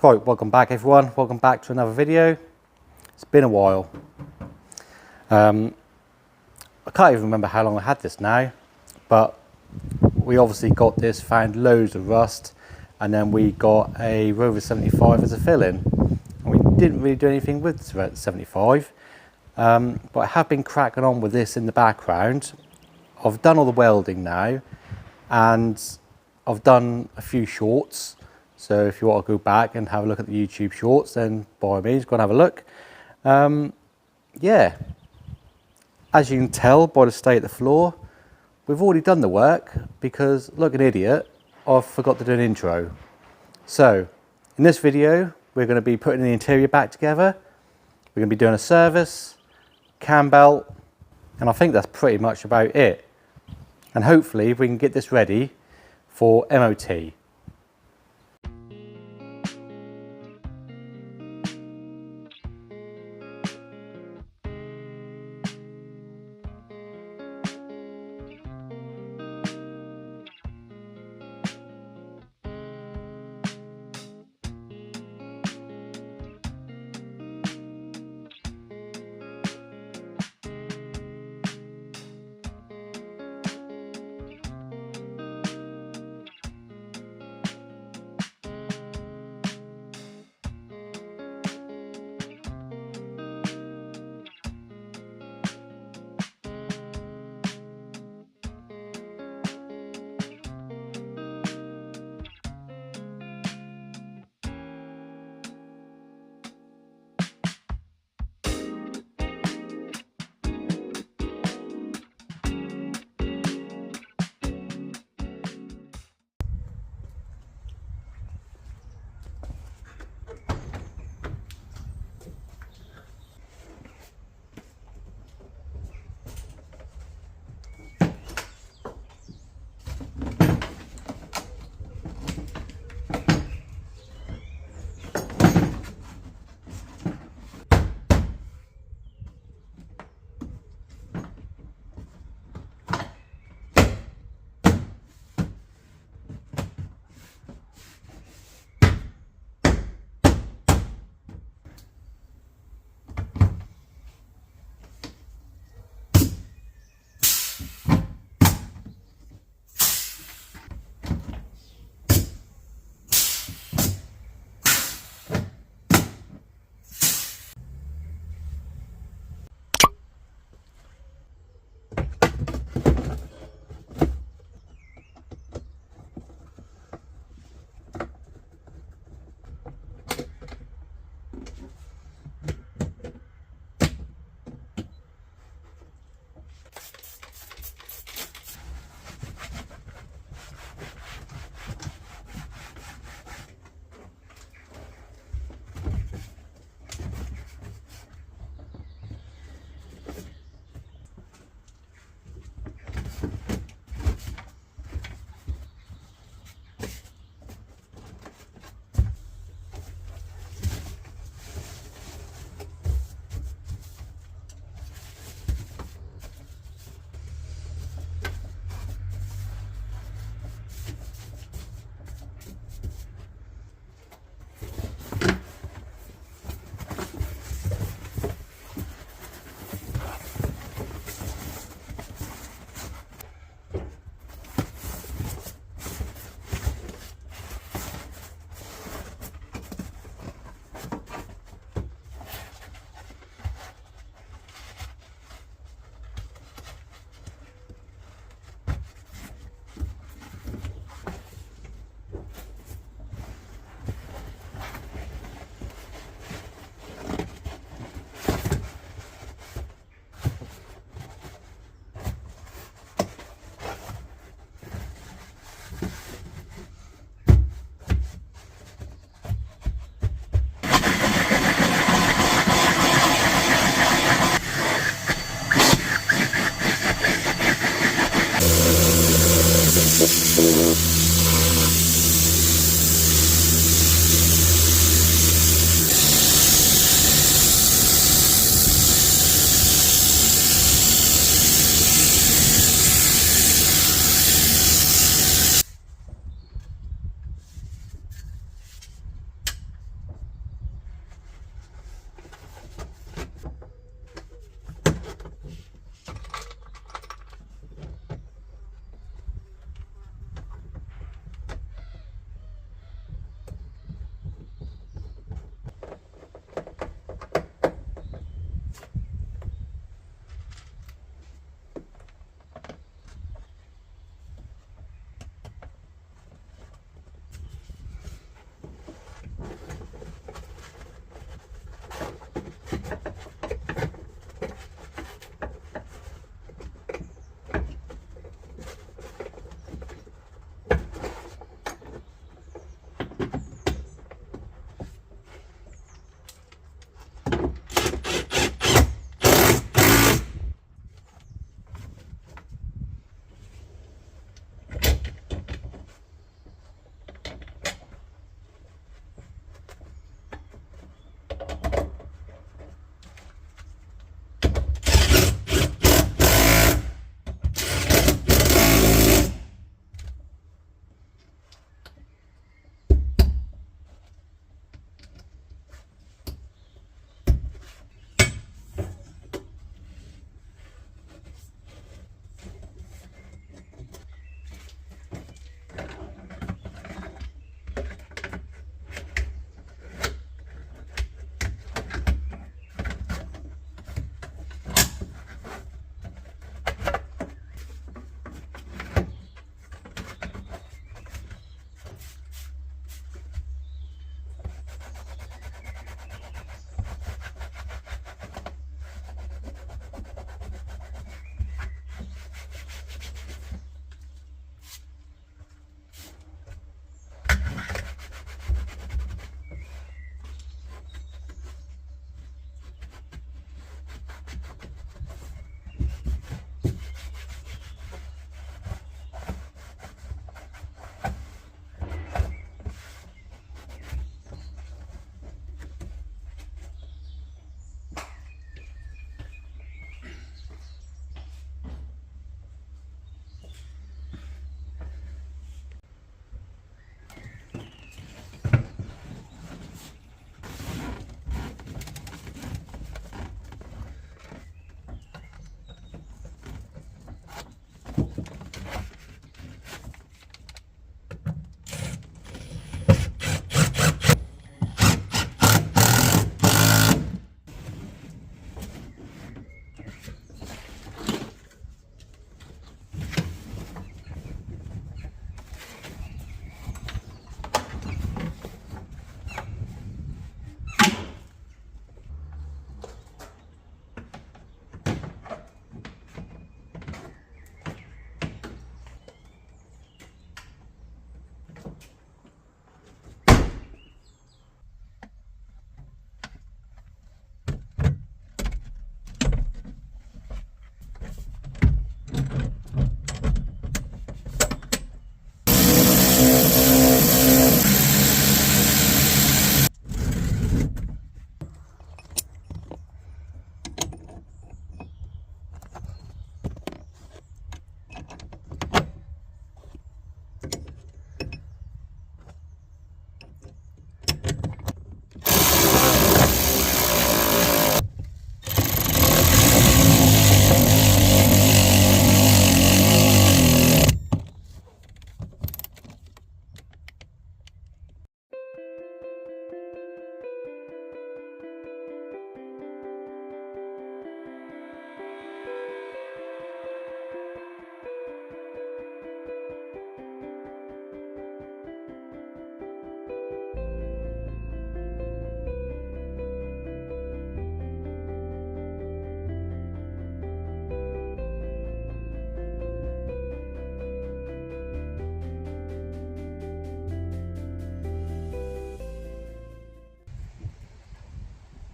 Right, welcome back everyone, welcome back to another video. It's been a while. I can't even remember how long I had this now, but we obviously got this, found loads of rust, and then we got a Rover 75 as a fill-in. And we didn't really do anything with the 75, but I have been cracking on with this in the background. I've done all the welding now, and I've done a few shorts. So if you want to go back and have a look at the YouTube shorts, then by all means, go and have a look. Yeah, as you can tell by the state of the floor, we've already done the work because, look, an idiot, I forgot to do an intro. So in this video, we're going to be putting the interior back together. We're going to be doing a service, Cambelt, and I think that's pretty much about it. And hopefully we can get this ready for MOT.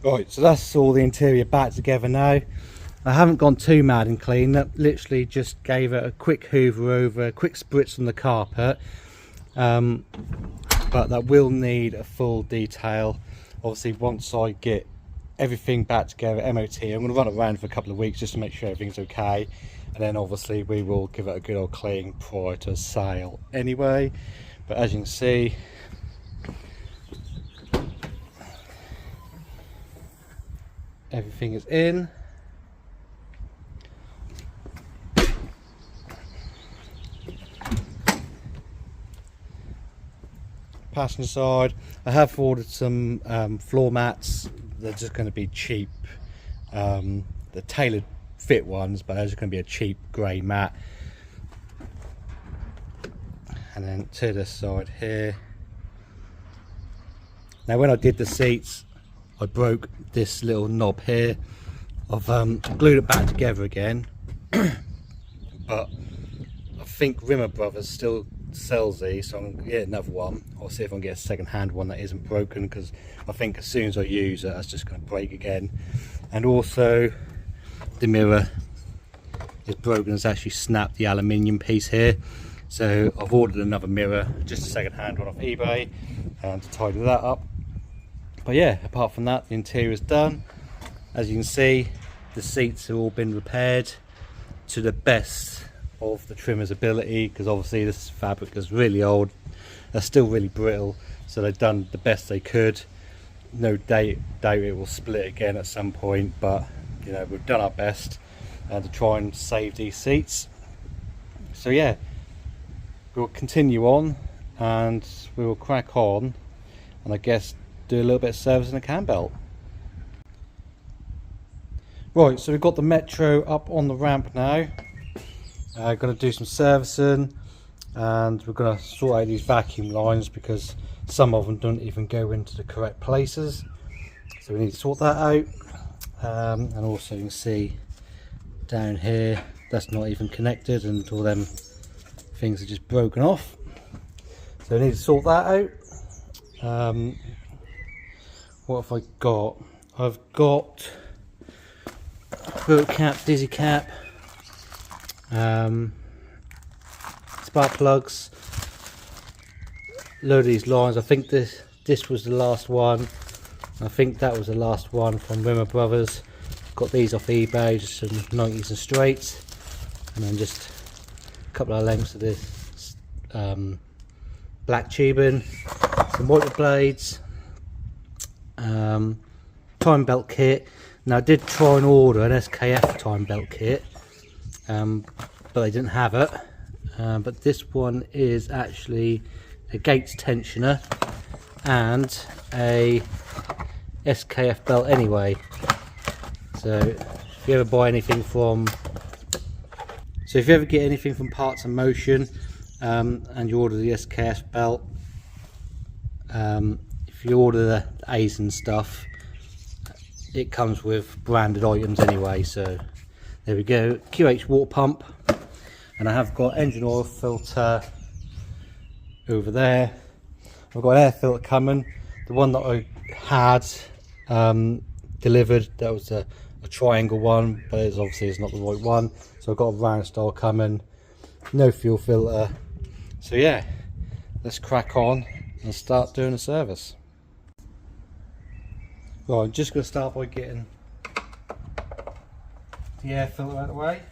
Right, so that's all the interior back together now. I haven't gone too mad and clean. That literally just gave it a quick hoover over, a quick spritz on the carpet. But that will need a full detail. Obviously, once I get everything back together, MOT, I'm going to run it around for a couple of weeks just to make sure everything's okay. And then obviously we will give it a good old clean prior to sale anyway. But as you can see, everything is in. Passenger side, I have ordered some floor mats. They're just going to be cheap, the tailored fit ones, but they're just going to be a cheap grey mat. And then to the side here. Now when I did the seats, I broke this little knob here. I've glued it back together again, but I think Rimmer Brothers still sells these, so I'm going to get another one. I'll see if I can get a second hand one that isn't broken, because I think as soon as I use it, that's just going to break again. And also the mirror is broken. It's actually snapped the aluminium piece here, so I've ordered another mirror, just a second hand one off eBay, to tidy that up. But yeah, apart from that, the interior is done. As you can see, the seats have all been repaired to the best of the trimmer's ability, because obviously this fabric is really old, they're still really brittle, so they've done the best they could. No doubt it will split again at some point, but you know, we've done our best to try and save these seats. So yeah, we'll continue on and we will crack on, and I guess do a little bit of service in the Cambelt. Right, so we've got the Metro up on the ramp now. Going to do some servicing, and we're going to sort out these vacuum lines because some of them don't even go into the correct places, so we need to sort that out. And also you can see down here that's not even connected, and all them things are just broken off, so we need to sort that out. What have I got? I've got boot cap, dizzy cap, spark plugs, load of these lines. I think this was the last one. I think that was the last one from Rimmer Brothers. Got these off eBay, just some 90s and straights, and then just a couple of lengths of this black tubing, some wiper blades, time belt kit. Now I did try and order an SKF time belt kit, but they didn't have it. But this one is actually a Gates tensioner and a SKF belt anyway. So if you ever buy anything from, if you ever get anything from Parts and Motion, and you order the SKF belt, if you order the A's and stuff, it comes with branded items anyway. So there we go, QH water pump, and I have got engine oil filter over there. I've got an air filter coming. The one that I had delivered, that was a triangle one, but it's obviously it's not the right one, so I've got a round style coming, no fuel filter. So yeah, let's crack on and start doing a service. Right, I'm just going to start by getting the air filter out of the way.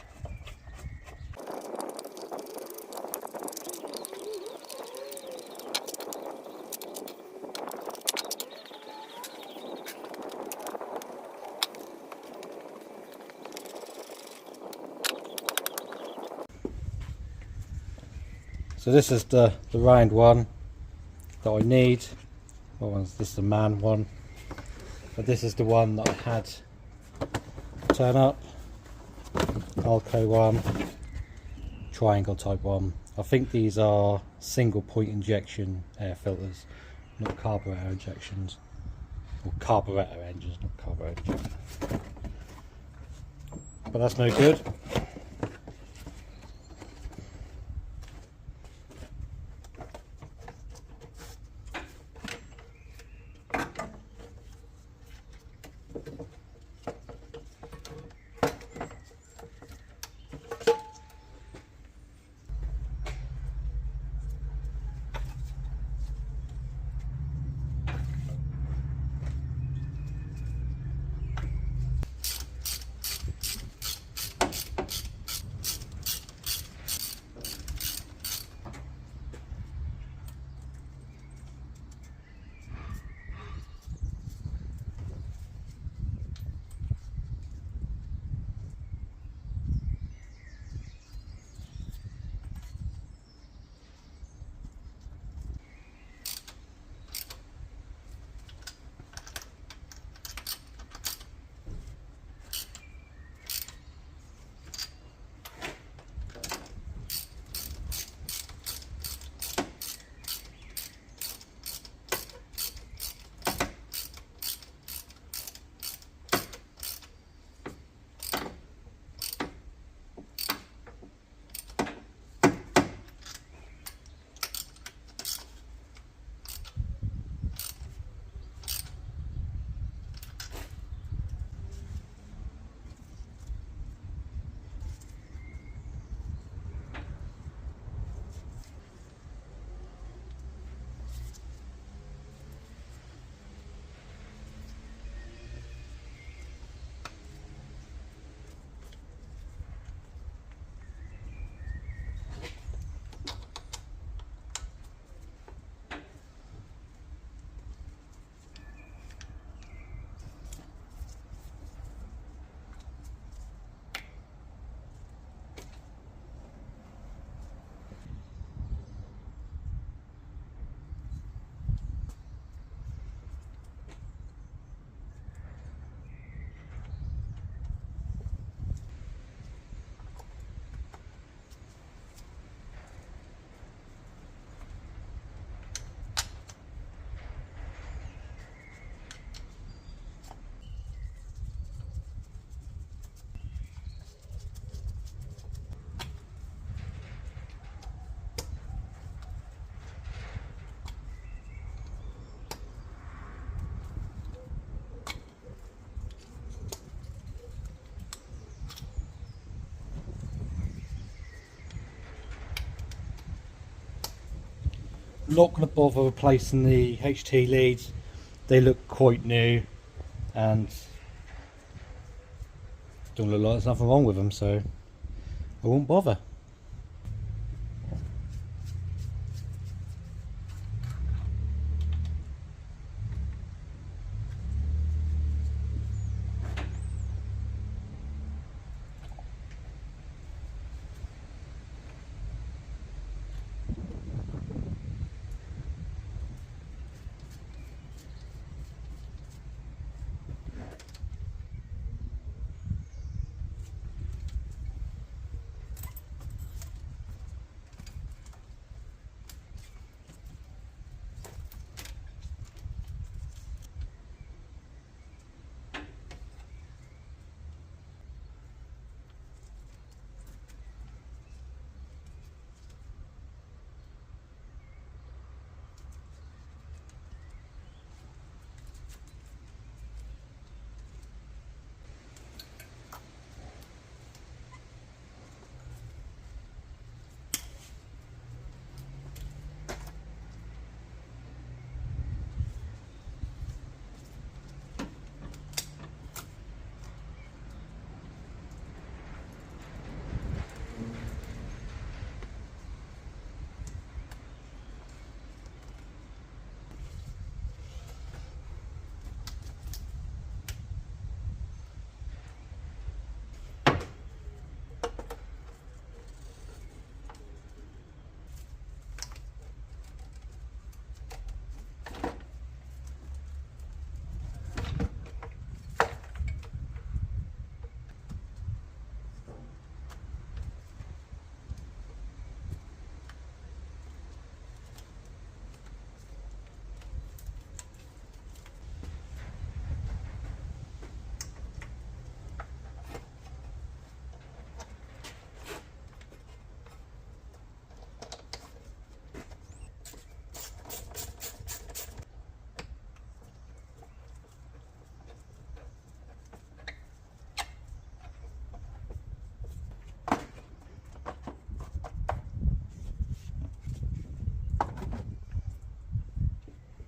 So this is the round one that I need. What one's this? The man one. But this is the one that I had turn up. Alco one, triangle type one. I think these are single point injection air filters, not carburetor injections, or carburetor engines, not carburetor injection. But that's no good. not going to bother replacing the HT leads. They look quite new and don't look like there's nothing wrong with them, so I won't bother.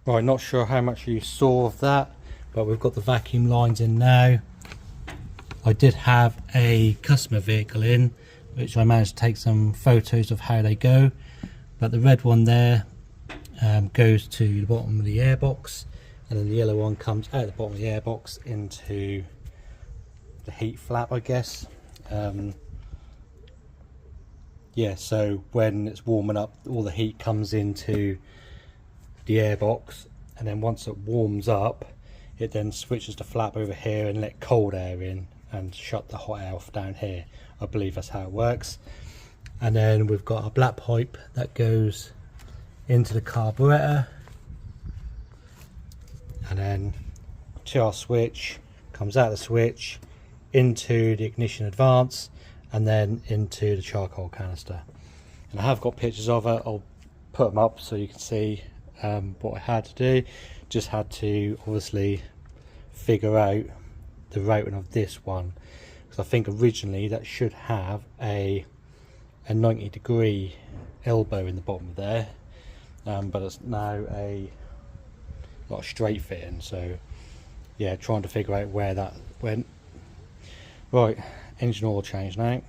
Right, not sure how much you saw of that, but we've got the vacuum lines in now. I did have a customer vehicle in, which I managed to take some photos of how they go, but the red one there goes to the bottom of the airbox, and then the yellow one comes out the bottom of the airbox into the heat flap, I guess. Yeah, so when it's warming up, all the heat comes into the airbox, and then once it warms up, it then switches the flap over here and let cold air in and shut the hot air off down here. I believe that's how it works. And then we've got a black pipe that goes into the carburetor, and then to our switch, comes out the switch into the ignition advance, and then into the charcoal canister. And I have got pictures of it. I'll put them up so you can see what I had to do. Just had to obviously figure out the routing of this one, because I think originally that should have a 90-degree elbow in the bottom of there, but it's now a straight fitting. So yeah, trying to figure out where that went. Right, engine oil change now.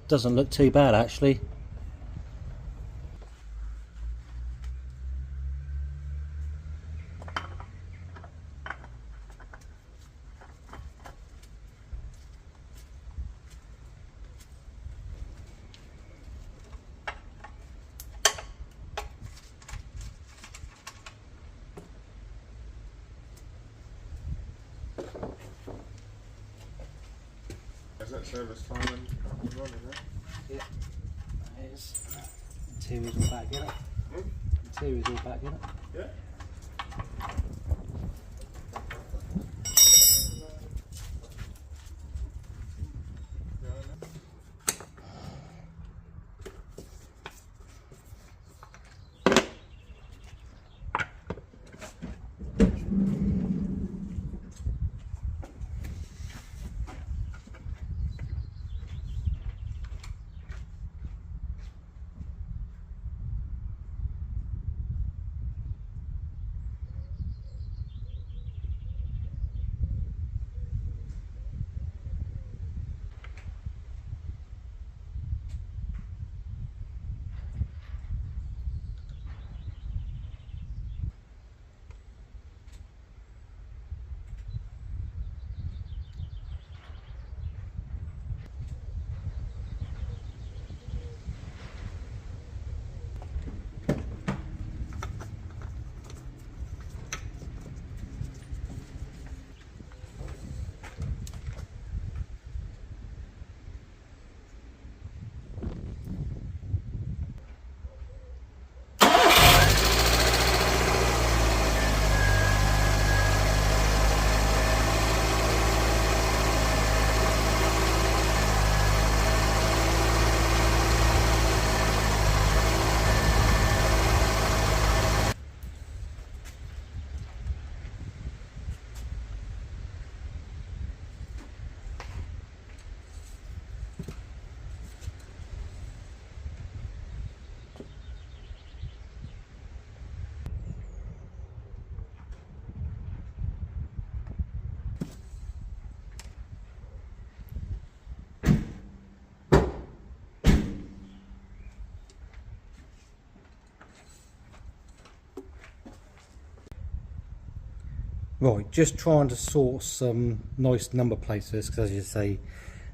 Doesn't look too bad actually. Is that service time and running, eh? Yeah, that is. Interior's all back, get it? series all back in it. Yeah. Right, just trying to source some nice number plates for this, because as you say,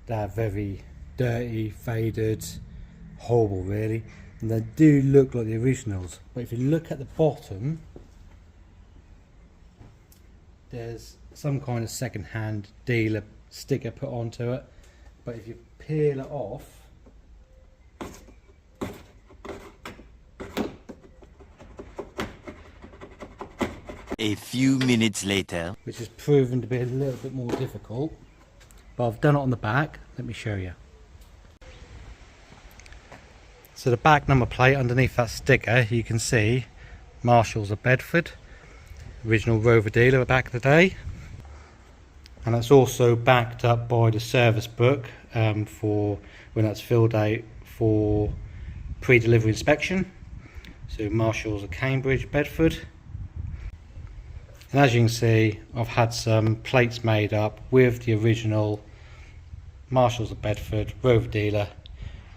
they're very dirty, faded, horrible really, and they do look like the originals. But if you look at the bottom, there's some kind of second-hand dealer sticker put onto it. But if you peel it off, A few minutes later, which has proven to be a little bit more difficult, but I've done it on the back. Let me show you. So the back number plate, underneath that sticker, you can see Marshalls of Bedford, original Rover dealer back in the day, and that's also backed up by the service book for when that's filled out for pre-delivery inspection. So Marshalls of Cambridge, Bedford. And as you can see, I've had some plates made up with the original Marshalls of Bedford Rover dealer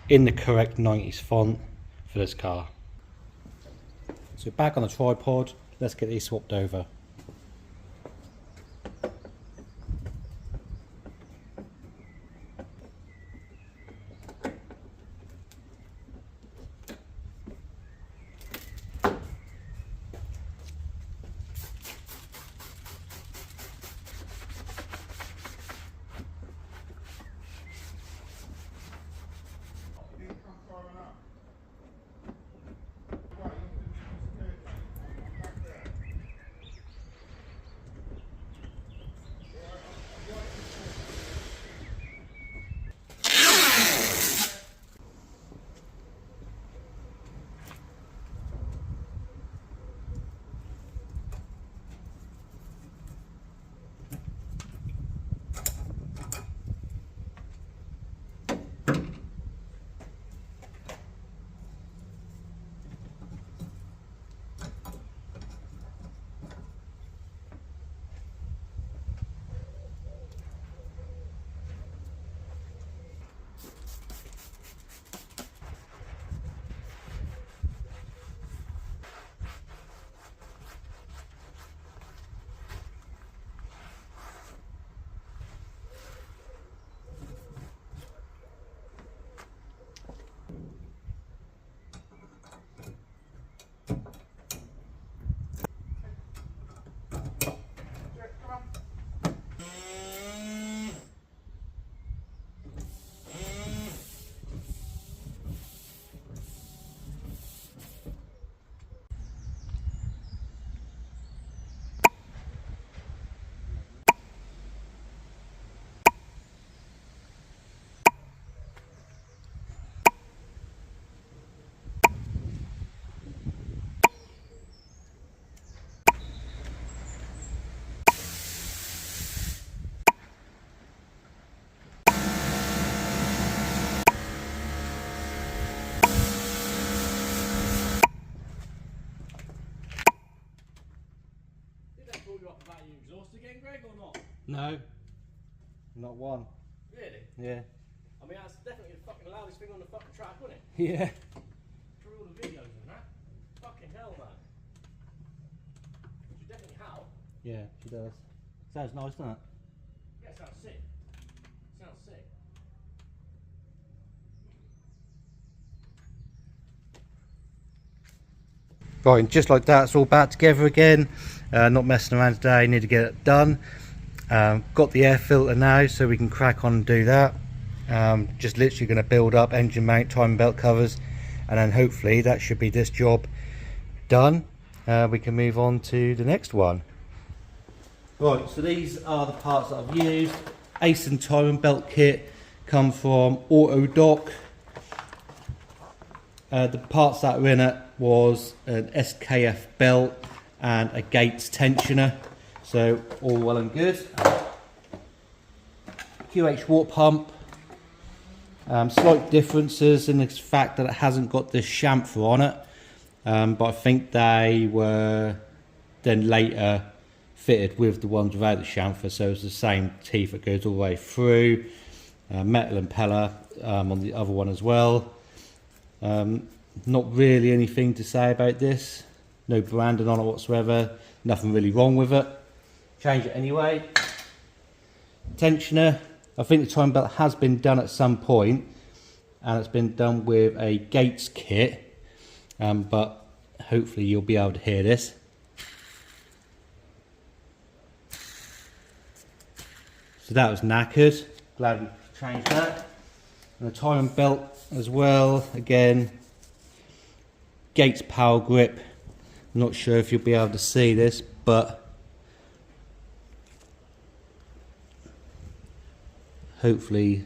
in the correct 90s font for this car. So back on the tripod, let's get these swapped over. No, not one. Really? Yeah. I mean, that's definitely the fucking loudest thing on the fucking track, wasn't it? Yeah. Through all the videos and that. Fucking hell, man. She definitely howl. Yeah, she does. Sounds nice, doesn't it? Yeah, sounds sick. Sounds sick. Right, and just like that, it's all back together again. Not messing around today, need to get it done. Got the air filter now, so we can crack on and do that. Just literally going to build up engine mount, timing belt covers, and then hopefully that should be this job done. We can move on to the next one. Right, so these are the parts that I've used. Ace and timing belt kit come from Autodoc. The parts that were in it was an SKF belt and a Gates tensioner, so all well and good. QH water pump. Slight differences in the fact that it hasn't got this chamfer on it, but I think they were then later fitted with the ones without the chamfer, so it's the same teeth that goes all the way through. Metal impeller on the other one as well. Not really anything to say about this. No branding on it whatsoever. Nothing really wrong with it. Change it anyway. Tensioner. I think the timing belt has been done at some point, and it's been done with a Gates kit, but hopefully you'll be able to hear this. So that was knackered. Glad we changed that. And the timing belt as well, again, Gates power grip. I'm not sure if you'll be able to see this, but hopefully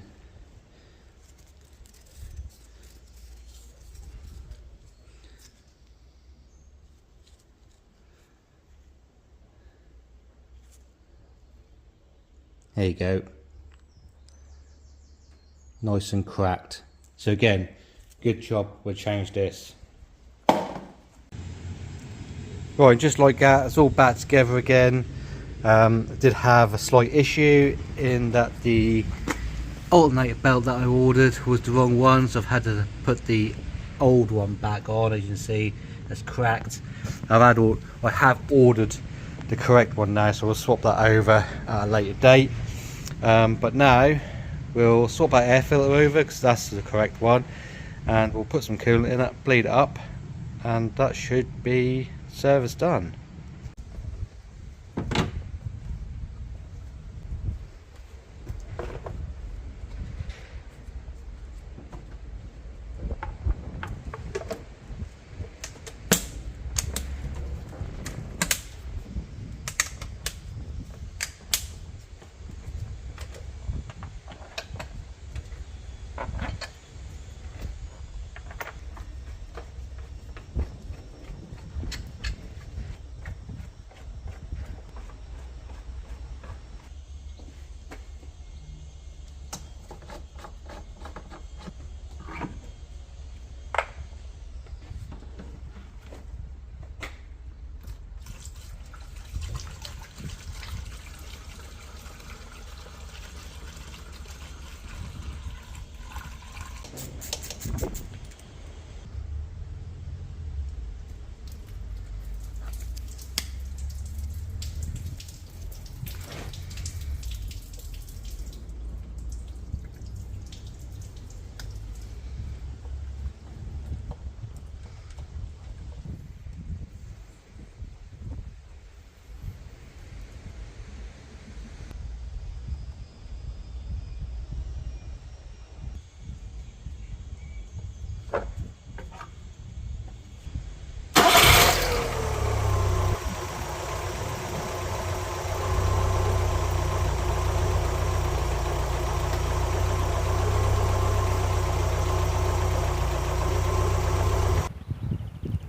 there you go, nice and cracked. So again, good job, we'll change this. Right, just like that, it's all back together again. I did have a slight issue in that the alternator belt that I ordered was the wrong one, so I've had to put the old one back on. As you can see, it's cracked. I have ordered the correct one now, so we'll swap that over at a later date. But now we'll swap that air filter over because that's the correct one, and we'll put some coolant in it, bleed it up, and that should be service done.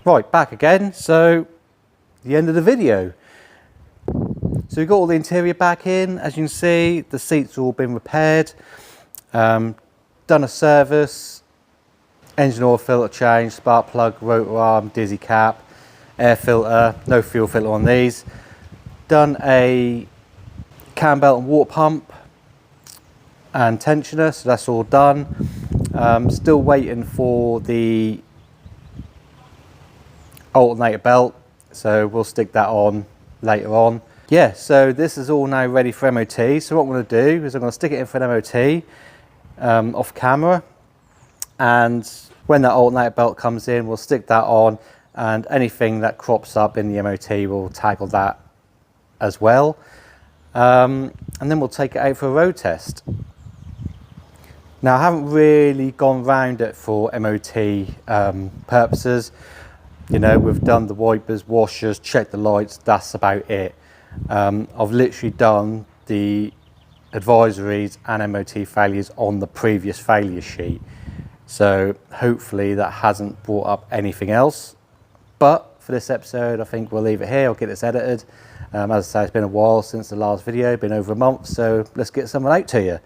Right, back again, so the end of the video. So we've got all the interior back in. As you can see, the seats have all been repaired, done a service, engine oil filter change, spark plug, rotor arm, dizzy cap, air filter, no fuel filter on these. Done a Cambelt and water pump and tensioner, so that's all done. Still waiting for the alternator belt, so we'll stick that on later on. Yeah, so this is all now ready for MOT. So what I'm going to do is I'm going to stick it in for an MOT off camera, and when that alternator belt comes in, we'll stick that on, and anything that crops up in the MOT we'll tackle that as well, and then we'll take it out for a road test. Now, I haven't really gone round it for MOT purposes. You know, we've done the wipers, washers, checked the lights, that's about it. I've literally done the advisories and MOT failures on the previous failure sheet. So hopefully that hasn't brought up anything else. But for this episode, I think we'll leave it here. I'll get this edited. As I say, it's been a while since the last video, been over a month, so let's get someone out to you.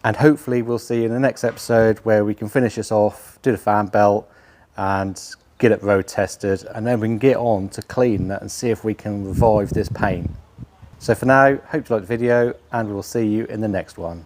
And hopefully we'll see you in the next episode where we can finish this off, do the fan belt and get it road tested, and then we can get on to clean that and see if we can revive this paint. So for now, hope you liked the video, and we'll see you in the next one.